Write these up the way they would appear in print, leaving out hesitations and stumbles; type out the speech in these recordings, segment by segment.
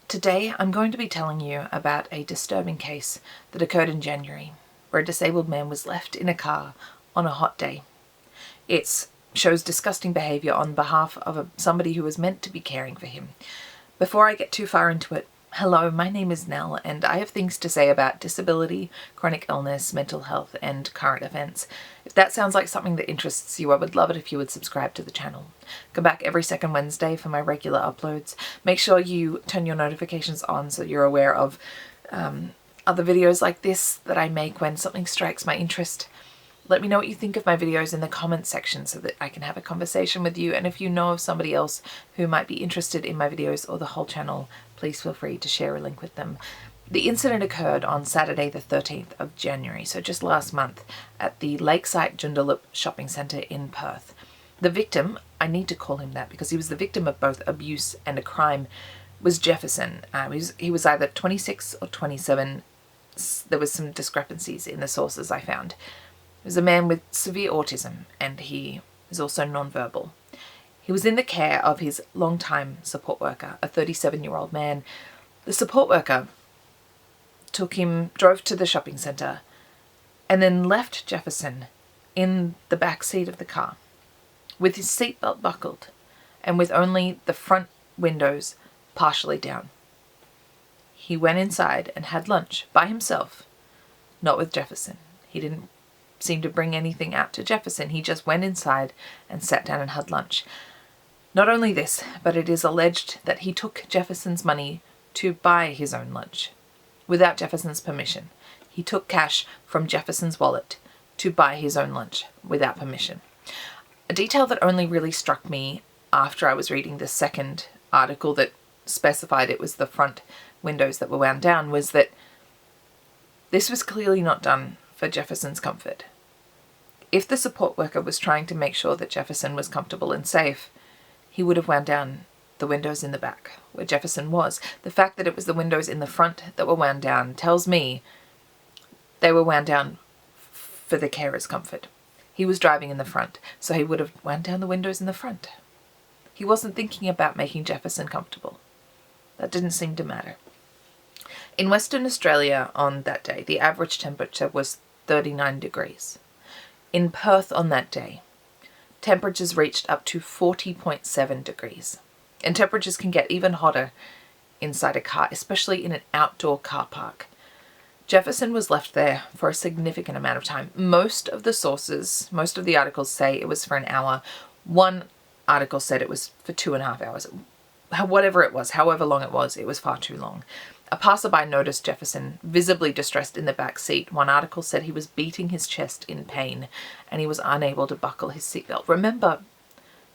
Today I'm going to be telling you about a disturbing case that occurred in January, where a disabled man was left in a car on a hot day. It shows disgusting behaviour on behalf of somebody who was meant to be caring for him. Before I get too far into it, hello, my name is Nell, and I have things to say about disability, chronic illness, mental health, and current events. If that sounds like something that interests you, I would love it if you would subscribe to the channel. Come back every second Wednesday for my regular uploads. Make sure you turn your notifications on so you're aware of other videos like this that I make when something strikes my interest. Let me know what you think of my videos in the comments section so that I can have a conversation with you. And if you know of somebody else who might be interested in my videos or the whole channel, please feel free to share a link with them. The incident occurred on Saturday the 13th of January, so just last month, at the Lakeside Joondalup shopping centre in Perth. The victim, I need to call him that because he was the victim of both abuse and a crime, was Jefferson. He was either 26 or 27. There was some discrepancies in the sources I found. He was a man with severe autism, and he is also non-verbal. He was in the care of his long-time support worker, a 37-year-old man. The support worker drove to the shopping centre, and then left Jefferson in the back seat of the car, with his seatbelt buckled, and with only the front windows partially down. He went inside and had lunch by himself, not with Jefferson. He didn't seem to bring anything out to Jefferson. He just went inside and sat down and had lunch. Not only this, but it is alleged that he took Jefferson's money to buy his own lunch without Jefferson's permission. He took cash from Jefferson's wallet to buy his own lunch without permission. A detail that only really struck me after I was reading the second article that specified it was the front windows that were wound down was that this was clearly not done for Jefferson's comfort. If the support worker was trying to make sure that Jefferson was comfortable and safe, he would have wound down the windows in the back where Jefferson was. The fact that it was the windows in the front that were wound down tells me they were wound down for the carer's comfort. He was driving in the front, so he would have wound down the windows in the front. He wasn't thinking about making Jefferson comfortable. That didn't seem to matter. In Western Australia on that day, the average temperature was 39 degrees. In Perth on that day, temperatures reached up to 40.7 degrees. And temperatures can get even hotter inside a car, especially in an outdoor car park. Jefferson was left there for a significant amount of time. Most of the articles say it was for an hour. One article said it was for 2.5 hours. Whatever it was, however long it was far too long. A passerby noticed Jefferson visibly distressed in the back seat. One article said he was beating his chest in pain and he was unable to buckle his seatbelt. Remember,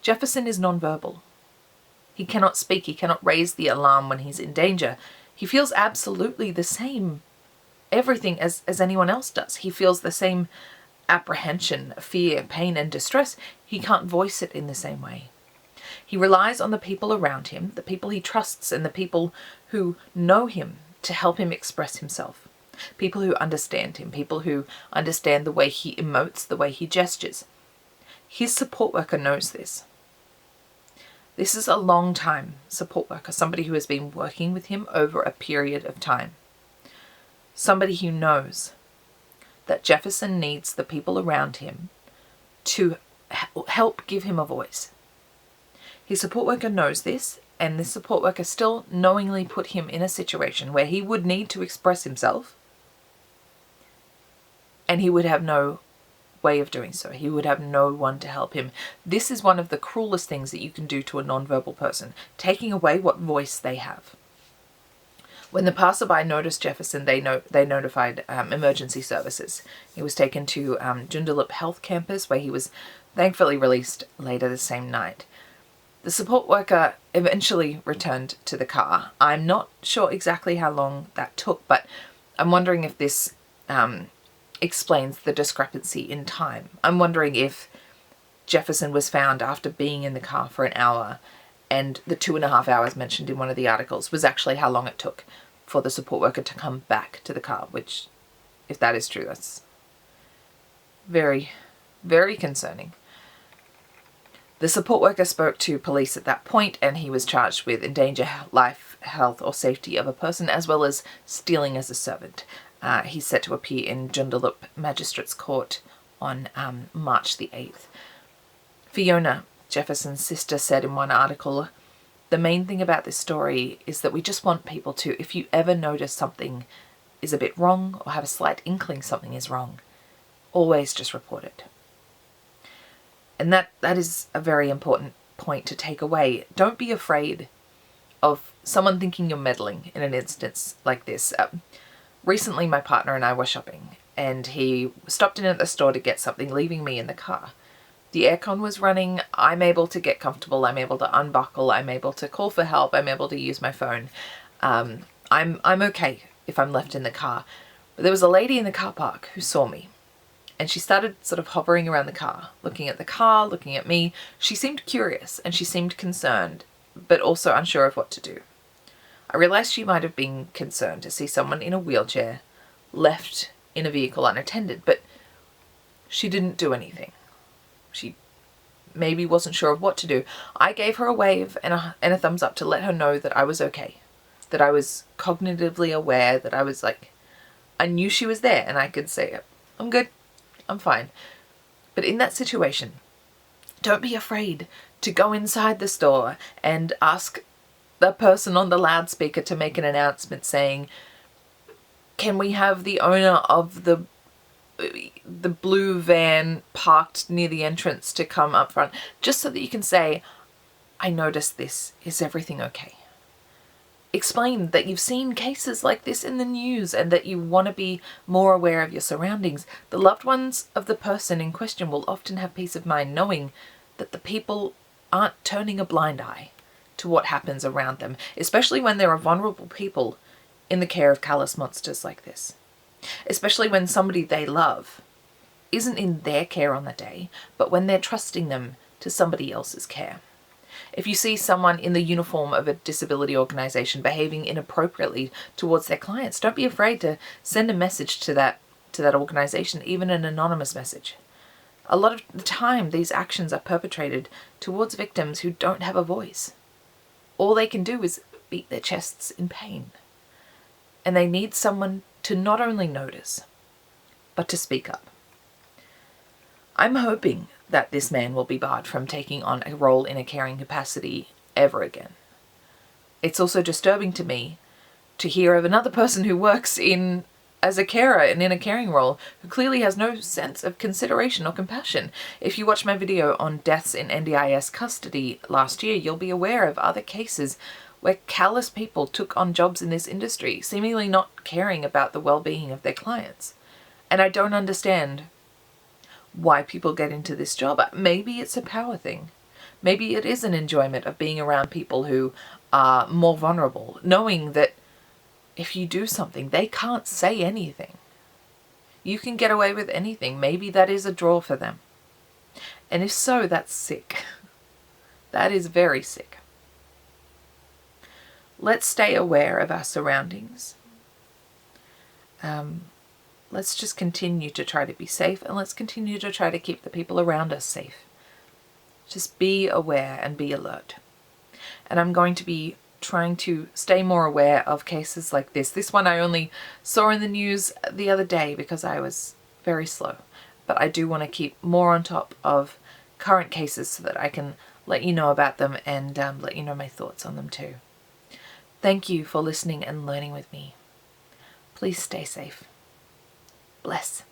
Jefferson is nonverbal. He cannot speak. He cannot raise the alarm when he's in danger. He feels absolutely the same everything as anyone else does. He feels the same apprehension, fear, pain, and distress. He can't voice it in the same way. He relies on the people around him, the people he trusts and the people who know him to help him express himself. People who understand him, people who understand the way he emotes, the way he gestures. His support worker knows this. This is a long-time support worker, somebody who has been working with him over a period of time. Somebody who knows that Jefferson needs the people around him to help give him a voice. His support worker knows this, and this support worker still knowingly put him in a situation where he would need to express himself, and he would have no way of doing so. He would have no one to help him. This is one of the cruelest things that you can do to a nonverbal person, taking away what voice they have. When the passerby noticed Jefferson, they notified emergency services. He was taken to Joondalup Health Campus, where he was thankfully released later the same night. The support worker eventually returned to the car. I'm not sure exactly how long that took, but I'm wondering if this explains the discrepancy in time. I'm wondering if Jefferson was found after being in the car for an hour, and the 2.5 hours mentioned in one of the articles was actually how long it took for the support worker to come back to the car, which, if that is true, that's very, very concerning. The support worker spoke to police at that point, and he was charged with endanger life, health or safety of a person, as well as stealing as a servant. He's set to appear in Joondalup Magistrates Court on March the 8th. Fiona, Jefferson's sister, said in one article, "The main thing about this story is that we just want people to, if you ever notice something is a bit wrong or have a slight inkling something is wrong, always just report it." And that is a very important point to take away. Don't be afraid of someone thinking you're meddling in an instance like this. Recently, my partner and I were shopping, and he stopped in at the store to get something, leaving me in the car. The aircon was running. I'm able to get comfortable. I'm able to unbuckle. I'm able to call for help. I'm able to use my phone. I'm okay if I'm left in the car. But there was a lady in the car park who saw me. And she started sort of hovering around the car, looking at me. She seemed curious and she seemed concerned, but also unsure of what to do. I realized she might have been concerned to see someone in a wheelchair left in a vehicle unattended, but she didn't do anything. She maybe wasn't sure of what to do. I gave her a wave and a thumbs up to let her know that I was okay, that I was cognitively aware, that I was like, I knew she was there and I could say, I'm good. I'm fine. But in that situation, don't be afraid to go inside the store and ask the person on the loudspeaker to make an announcement saying, can we have the owner of the blue van parked near the entrance to come up front, just so that you can say, I noticed this. Is everything okay? Explain that you've seen cases like this in the news and that you want to be more aware of your surroundings. The loved ones of the person in question will often have peace of mind knowing that the people aren't turning a blind eye to what happens around them, especially when there are vulnerable people in the care of callous monsters like this. Especially when somebody they love isn't in their care on the day, but when they're trusting them to somebody else's care. If you see someone in the uniform of a disability organisation behaving inappropriately towards their clients, don't be afraid to send a message to that organisation, even an anonymous message. A lot of the time, these actions are perpetrated towards victims who don't have a voice. All they can do is beat their chests in pain. And they need someone to not only notice, but to speak up. I'm hoping that this man will be barred from taking on a role in a caring capacity ever again. It's also disturbing to me to hear of another person who works as a carer and in a caring role who clearly has no sense of consideration or compassion. If you watch my video on deaths in NDIS custody last year, you'll be aware of other cases where callous people took on jobs in this industry, seemingly not caring about the well-being of their clients. And I don't understand why people get into this job. Maybe it's a power thing. Maybe it is an enjoyment of being around people who are more vulnerable, knowing that if you do something, they can't say anything. You can get away with anything. Maybe that is a draw for them. And if so, that's sick. That is very sick. Let's stay aware of our surroundings. Let's just continue to try to be safe, and let's continue to try to keep the people around us safe. Just be aware and be alert. And I'm going to be trying to stay more aware of cases like this. This one I only saw in the news the other day because I was very slow. But I do want to keep more on top of current cases so that I can let you know about them and let you know my thoughts on them too. Thank you for listening and learning with me. Please stay safe. Bless.